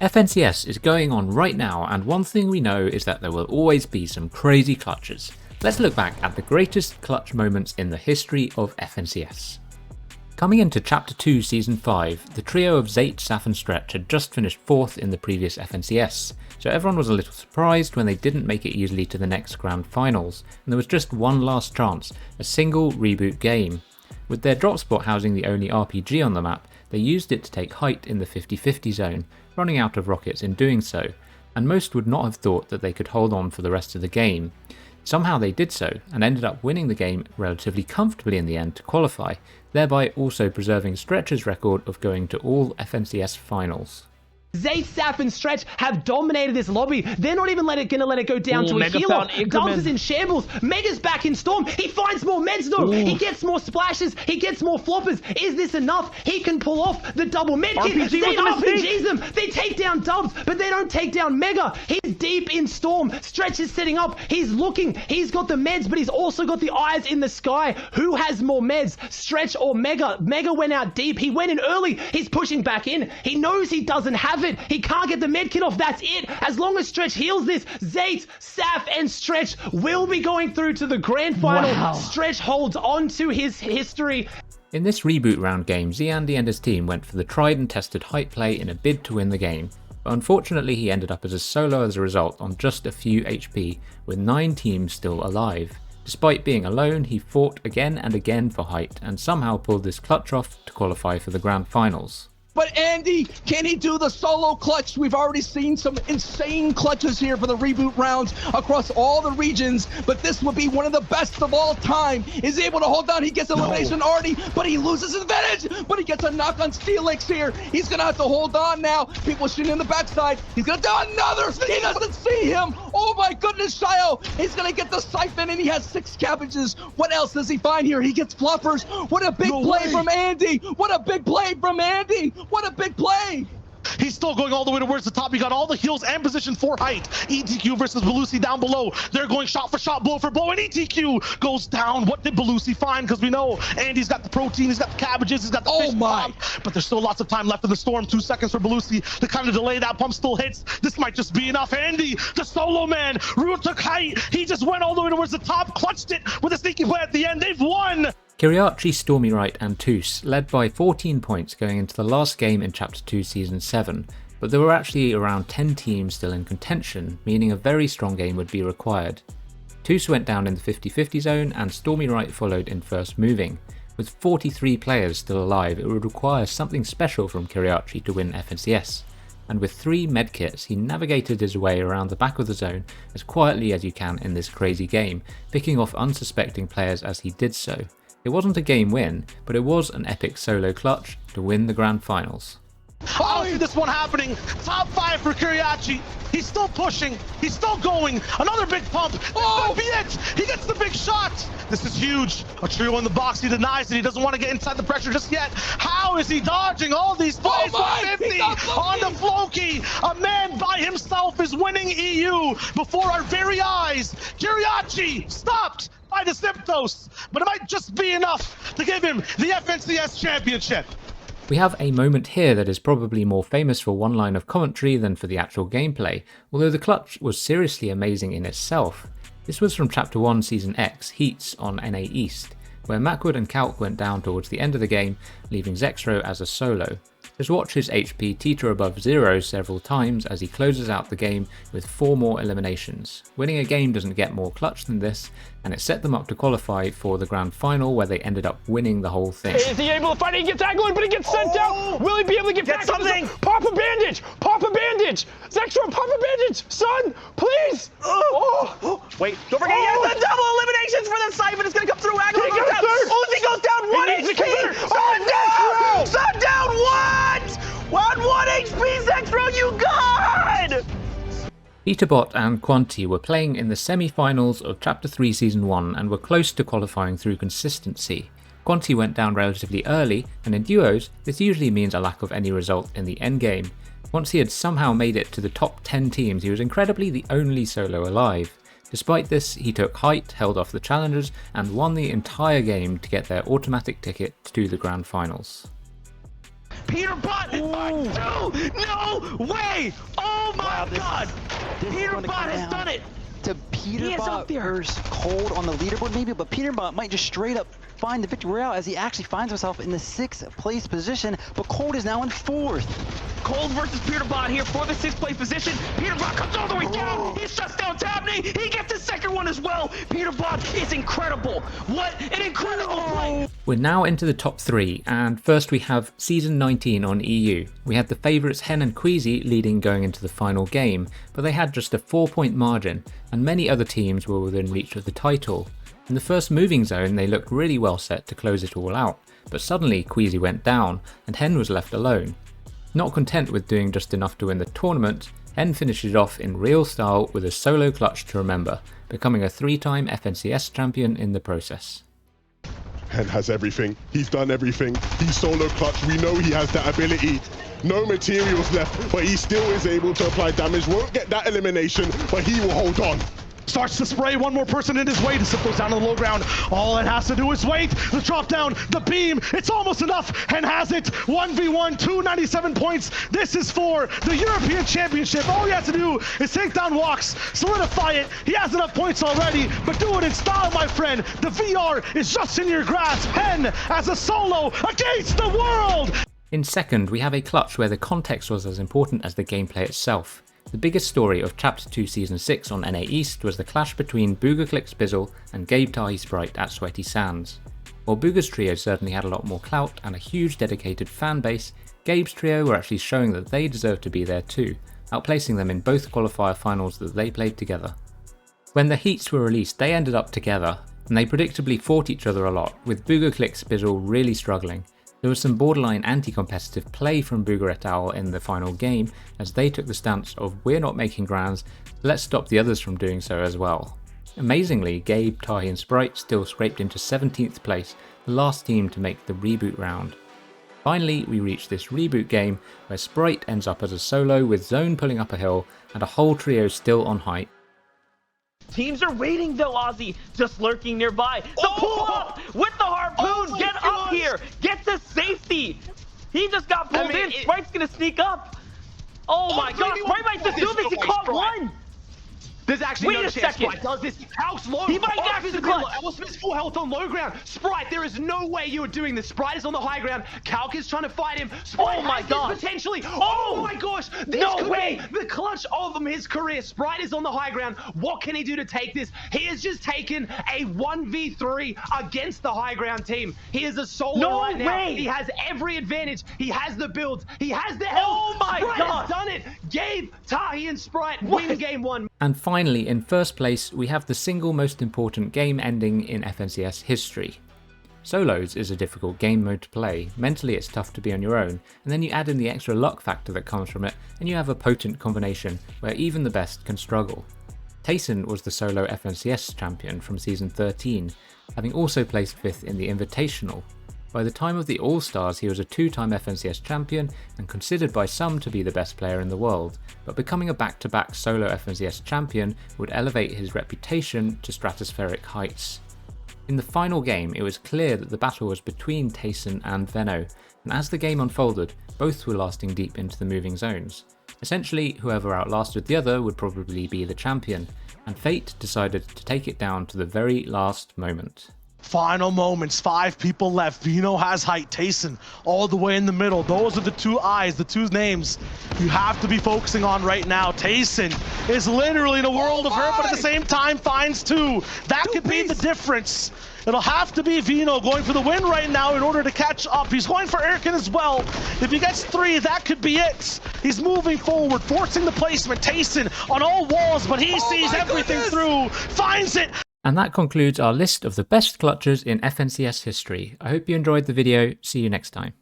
FNCS is going on right now, and one thing we know is that there will always be some crazy clutches. Let's look back at the greatest clutch moments in the history of FNCS. Coming into Chapter 2 Season 5, the trio of Zayt, Saf and Stretch had just finished 4th in the previous FNCS, so everyone was a little surprised when they didn't make it easily to the next Grand Finals, and there was just one last chance, a single reboot game. With their drop spot housing the only RPG on the map, they used it to take height in the 50-50 zone, running out of rockets in doing so, and most would not have thought that they could hold on for the rest of the game. Somehow they did so, and ended up winning the game relatively comfortably in the end to qualify, thereby also preserving Stretch's record of going to all FNCS finals. Zayt, Saf and Stretch have dominated this lobby. They're not even gonna let it go down to a healer. Dubs is in shambles. Mega's back in Storm. He finds more meds though. He gets more splashes. He gets more floppers. Is this enough? He can pull off the double med kit. Zayt RPGs them. They take down Dubs, but they don't take down Mega. He's deep in Storm. Stretch is setting up. He's looking. He's got the meds, but he's also got the eyes in the sky. Who has more meds? Stretch or Mega? Mega went out deep. He went in early. He's pushing back in. He knows he doesn't have it. He can't get the medkit off. That's it. As long as Stretch heals this, Zayt, Saf, and Stretch will be going through to the grand final. Wow. Stretch holds on to his history. In this reboot round game, zAndy and his team went for the tried and tested height play in a bid to win the game. But unfortunately, he ended up as a solo as a result on just a few HP, with 9 teams still alive. Despite being alone, he fought again and again for height, and somehow pulled this clutch off to qualify for the grand finals. But Andy, can he do the solo clutch? We've already seen some insane clutches here for the reboot rounds across all the regions, but this would be one of the best of all time. Is able to hold down. He gets elimination already, but he loses his advantage. But he gets a knock on Steelix here. He's gonna have to hold on now. People shooting in the backside. He's gonna do another. He doesn't see him. Oh my goodness, Shio. He's gonna get the siphon, and he has 6 cabbages. What else does he find here? He gets fluffers. What a big play from Andy. What a big play from Andy. What a big play! He's still going all the way towards the top. He got all the heals and position for height. ETQ versus Belusi down below. They're going shot for shot, blow for blow, and ETQ goes down. What did Belusi find? Because we know Andy's got the protein, he's got the cabbages, he's got the fish pump, but there's still lots of time left in the storm. 2 seconds for Belusi to kind of delay that pump. Still hits. This might just be enough. Andy, the solo man, Rue took height. He just went all the way towards the top, clutched it with a sneaky play at the end. They've won. Kiryache, Stormyrite and Toos led by 14 points going into the last game in Chapter 2 Season 7, but there were actually around 10 teams still in contention, meaning a very strong game would be required. Toos went down in the 50-50 zone and Stormyrite followed in first moving. With 43 players still alive, it would require something special from Kiryache to win FNCS, and with 3 medkits he navigated his way around the back of the zone as quietly as you can in this crazy game, picking off unsuspecting players as he did so. It wasn't a game win, but it was an epic solo clutch to win the grand finals. I don't see this one happening. Top 5 for Kiryache. He's still pushing. He's still going. Another big pump. Oh, be it. He gets the big shot. This is huge. A trio in the box. He denies it. He doesn't want to get inside the pressure just yet. How is he dodging all these plays? 150 on the Floki. A man by himself is winning EU before our very eyes. Kiryache stopped by the Symptos, but it might just be enough to give him the FNCS championship. We have a moment here that is probably more famous for one line of commentary than for the actual gameplay, although the clutch was seriously amazing in itself. This was from Chapter 1 Season X, Heats on NA East, where Macwood and Calc went down towards the end of the game, leaving Zexrow as a solo. Just watch his HP teeter above 0 several times as he closes out the game with 4 more eliminations. Winning a game doesn't get more clutch than this, and it set them up to qualify for the grand final where they ended up winning the whole thing. Is he able to fight it? He gets angled, but he gets sent down. Will he be able to get back something? Pop a bandage! Pop a bandage! Zexrow, pop a bandage! Son, please! Wait, don't forget he has the double eliminations for the siphon. It's gonna come through. Angle goes down. Uzi goes down 1 HP. Sun down! Sun down! What? 1 HP, Zexrow, you god! Peterbot and Quanti were playing in the semi-finals of Chapter 3 Season 1 and were close to qualifying through consistency. Quanti went down relatively early, and in duos, this usually means a lack of any result in the endgame. Once he had somehow made it to the top 10 teams, he was incredibly the only solo alive. Despite this, he took height, held off the challengers, and won the entire game to get their automatic ticket to the grand finals. Peterbot! No way! Oh my God! Peterbot has done it! To Peterbot versus Cold on the leaderboard maybe, but Peterbot might just straight up find the victory route as he actually finds himself in the 6th place position, but Cold is now in 4th. Cold versus Peterbot here for the 6th place position. Peterbot comes all the way down. He shuts down Tabney. He gets his 2nd one as well. Peterbot is incredible. What an incredible play. We're now into the top 3, and first we have Season 19 on EU. We had the favourites Hen and Queasy leading going into the final game, but they had just a 4-point margin, and many other teams were within reach of the title. In the first moving zone they looked really well set to close it all out, but suddenly Queasy went down and Hen was left alone. Not content with doing just enough to win the tournament, Hen finishes off in real style with a solo clutch to remember, becoming a 3-time FNCS champion in the process. Hen has everything, he's done everything, he's solo clutch, we know he has that ability. No materials left, but he still is able to apply damage, won't get that elimination, but he will hold on. Starts to spray one more person in his way to sit those down on the low ground. All it has to do is wait. The drop down, the beam, it's almost enough and has it. 1v1, 297 points. This is for the European Championship. All he has to do is take down Walks, solidify it. He has enough points already, but do it in style, my friend. The VR is just in your grasp. Hen as a solo against the world. In second, we have a clutch where the context was as important as the gameplay itself. The biggest story of Chapter 2 Season 6 on NA East was the clash between Boogerclick's Bizzle and Gabe Tahi Sprite at Sweaty Sands. While Booger's trio certainly had a lot more clout and a huge dedicated fan base, Gabe's trio were actually showing that they deserved to be there too, outplacing them in both qualifier finals that they played together. When the heats were released they ended up together, and they predictably fought each other a lot, with Boogerclick's Bizzle really struggling. There was some borderline anti-competitive play from Booger et al. In the final game, as they took the stance of we're not making grands, let's stop the others from doing so as well. Amazingly, Gabe, Tahi and Sprite still scraped into 17th place, the last team to make the reboot round. Finally, we reach this reboot game where Sprite ends up as a solo with Zone pulling up a hill and a whole trio still on height. Teams are waiting though, Ozzy, just lurking nearby. The pull up with the harpoon, get up here, get to safety. He just got pulled in, Sprite's gonna sneak up. Oh my God, Sprite might just do this, he caught one. There's actually no chance second. Sprite does this. Calc's low. He might actually clutch. Ellismith's full health on low ground. Sprite, there is no way you are doing this. Sprite is on the high ground. Calc is trying to fight him. Sprite oh my God. Potentially. Oh my gosh. This could be the clutch of his career. Sprite is on the high ground. What can he do to take this? He has just taken a 1v3 against the high ground team. He is a solo right now. He has every advantage. He has the builds. He has the health. Oh my Sprite God. has done it. Gabe, Tahi and Sprite win game 1. And finally, in first place, we have the single most important game ending in FNCS history. Solos is a difficult game mode to play, mentally it's tough to be on your own, and then you add in the extra luck factor that comes from it, and you have a potent combination where even the best can struggle. Tayson was the solo FNCS champion from Season 13, having also placed 5th in the Invitational. By the time of the All-Stars he was a 2-time FNCS champion and considered by some to be the best player in the world, but becoming a back-to-back solo FNCS champion would elevate his reputation to stratospheric heights. In the final game it was clear that the battle was between Tayson and Veno, and as the game unfolded both were lasting deep into the moving zones. Essentially whoever outlasted the other would probably be the champion, and fate decided to take it down to the very last moment. Final moments, 5 people left. Veno has height, Tayson all the way in the middle. Those are the 2 eyes, the 2 names you have to be focusing on right now. Tayson is literally in a world of hurt, but at the same time finds 2. That could be the difference. It'll have to be Veno going for the win right now in order to catch up. He's going for Erkin as well. If he gets 3, that could be it. He's moving forward, forcing the placement. Tayson on all walls, but he sees everything through, finds it. And that concludes our list of the best clutches in FNCS history. I hope you enjoyed the video. See you next time.